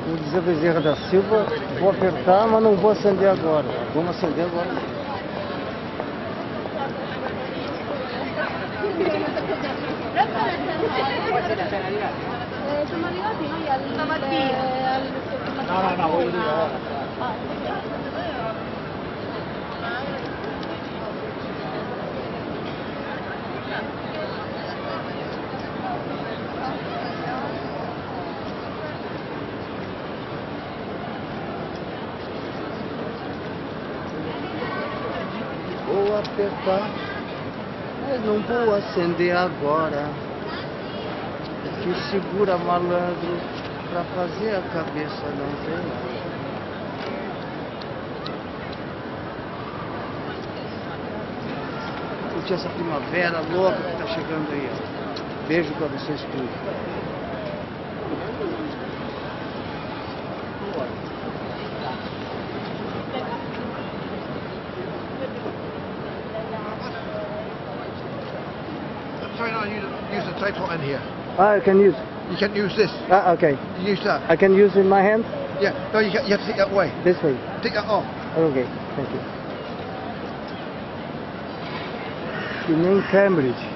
Vou dizer Bezerra da Silva, vou apertar, mas não vou acender agora. Vamos acender agora. No, voy a ir ahora. Vou apertar, mas não vou acender agora. Que segura malandro pra fazer a cabeça não vem. Curtir essa primavera louca que tá chegando aí, ó. Beijo pra vocês tudo. Sorry, no, use the tripod in here. I can use. You can't use this. Okay. You use that. I can use in my hand? Yeah. No, you have to take that away. This way. Take that off. Ok, thank you. Que nem Cambridge.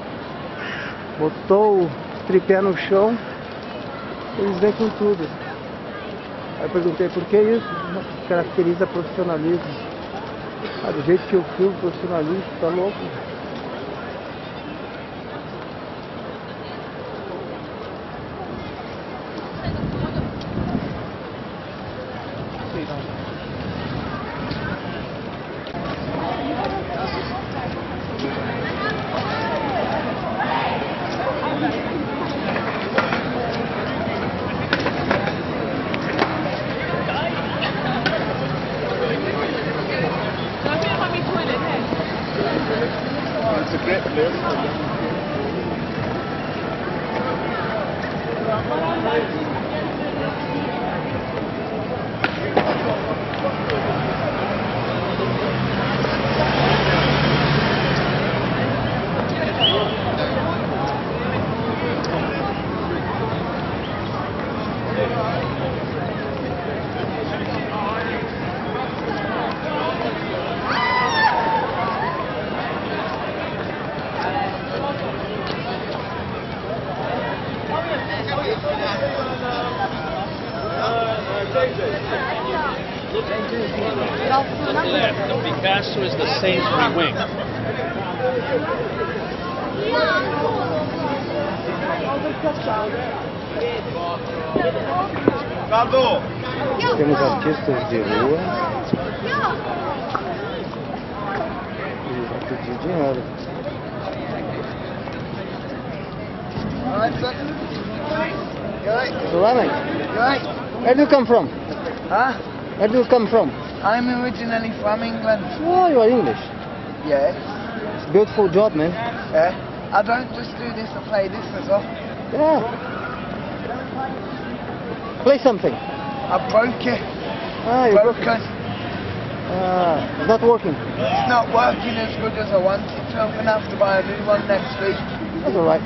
Botou o tripé no chão, eles vêm com tudo. Aí eu perguntei por que isso? Caracteriza profissionalismo. Ah, do jeito que eu filmo profissionalismo, tá louco? It's a great place. The Picasso is the Sainsbury wing. Temos artistas de rua. Eles vão pedir dinheiro. So, where do you come from? Huh? Where do you come from? I'm originally from England. Oh, you are English. Yes. It's a beautiful job, man. Yeah. I don't just do this, I play this as well. Yeah. Play something. I broke it. Ah, you broke it. Broken. It's not working. It's not working as good as I want it to. I'm going to have to buy a new one next week. That's alright.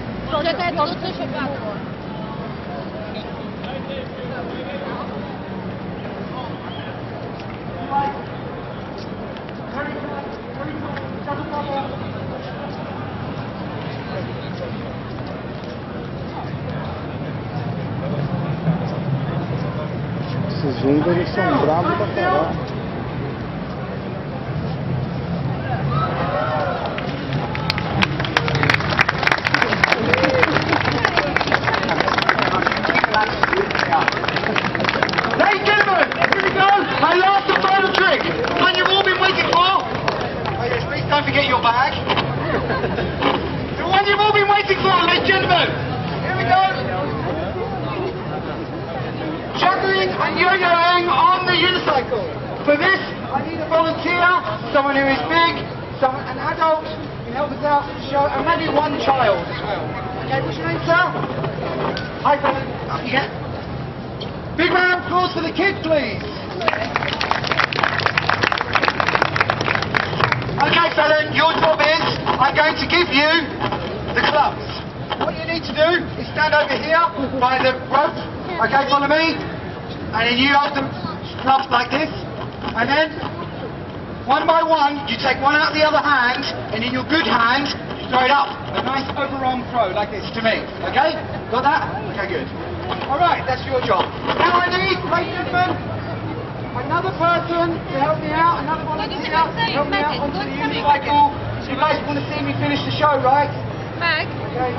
Esses húngaros são bravos pra caralho. Ladies and gentlemen, here we go. Our last and final trick. One you've all been waiting for. Oh yes, please don't forget your bag. The one you've all been waiting for, ladies and gentlemen. Here we go. Juggling and yo-yoing on the unicycle. For this, I need a volunteer, someone who is big, an adult, who can help us out for the show, and maybe one child as well. Okay, what's your name, sir? Hi, Fallon. Yeah. Big round of applause for the kids, please. Okay, Fallon, your job is, I'm going to give you the clubs. What you need to do is stand over here by the rope. Okay, follow me. and then you hold them up like this, and then one by one, you take one out of the other hand, and in your good hand, you throw it up. A nice overarm throw like this to me. Okay? Got that? Okay, good. Alright, that's your job. Now I need, ladies and gentlemen, another person to help me out, another volunteer to help me out onto the unicycle. You guys want to see me finish the show, right? Meg. Okay.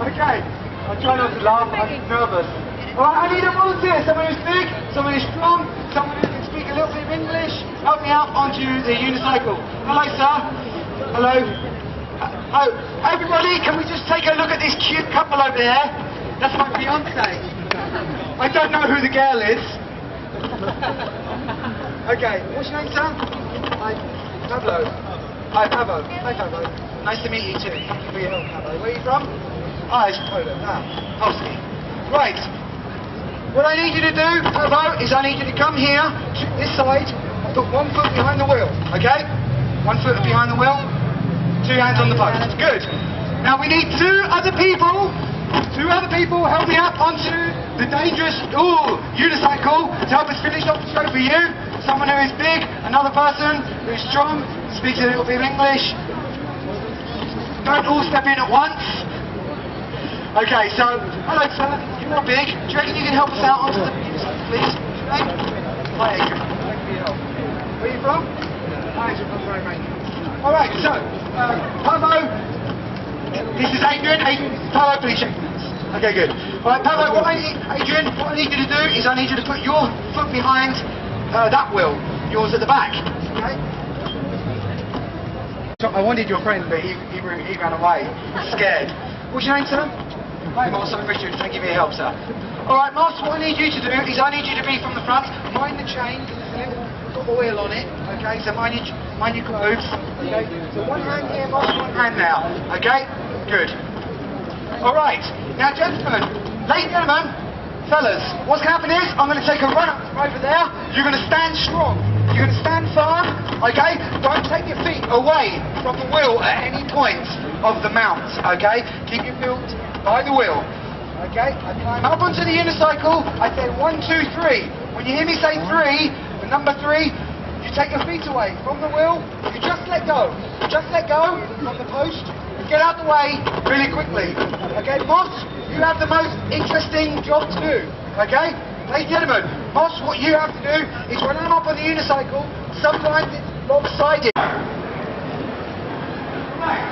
Okay. I'll try not to laugh, I'm nervous. Alright, I need a volunteer, someone who's big, someone who's strong, someone who can speak a little bit of English. Help me out onto the unicycle. Hello, sir. Hello. Oh, everybody, can we just take a look at this cute couple over there? That's my fiance. I don't know who the girl is. Okay, what's your name, sir? Hi, Pablo. Hi, Pablo. Hi, Pablo. Nice to meet you too. Thank you for your help, Pablo. Where are you from? It's Poland. Polski. Right. What I need you to do, Pablo, is I need you to come here to this side and put 1 foot behind the wheel, okay? 1 foot behind the wheel, 2 hands on the post. Good. Now we need two other people helping up onto the dangerous unicycle to help us finish off the show for you. Someone who is big, another person who is strong, speaks a little bit of English. Don't all step in at once. Okay, so, hello sir, you're not big. Do you reckon you can help us out onto the unicycle, please? Hi Adrian. Thank you for your help. Where are you from? Hi Adrian, from Romania. Alright, so, Pablo, this is Adrian. Pablo, please check this. Okay, good. Alright, Pablo, Adrian, what I need you to do is I need you to put your foot behind that wheel, yours at the back. Okay? I wanted your friend, but he ran away. Scared. What's your name, sir? Hi, Moss. I'm Richard. Thank you for your help, sir. Alright, Moss, what I need you to do is I need you to be from the front. Mind the chain, because there's a little oil on it. Okay, so mind your clothes. Okay, so one hand here, Moss, one hand now. Okay, good. Alright, now gentlemen, ladies and gentlemen, fellas, what's going to happen is I'm going to take a run up over there. You're going to stand strong. You're going to stand firm, okay? Don't take your feet away from the wheel at any point of the mount, okay? Keep your feet by the wheel, okay? I climb up onto the unicycle. I say 1, 2, 3. When you hear me say 3, the number 3, you take your feet away from the wheel. You just let go. Just let go from the post. And get out the way really quickly. Okay, Moss, you have the most interesting job to do, okay? Ladies and gentlemen, Moss, what you have to do is when I'm up on the unicycle, sometimes it's lopsided. Right.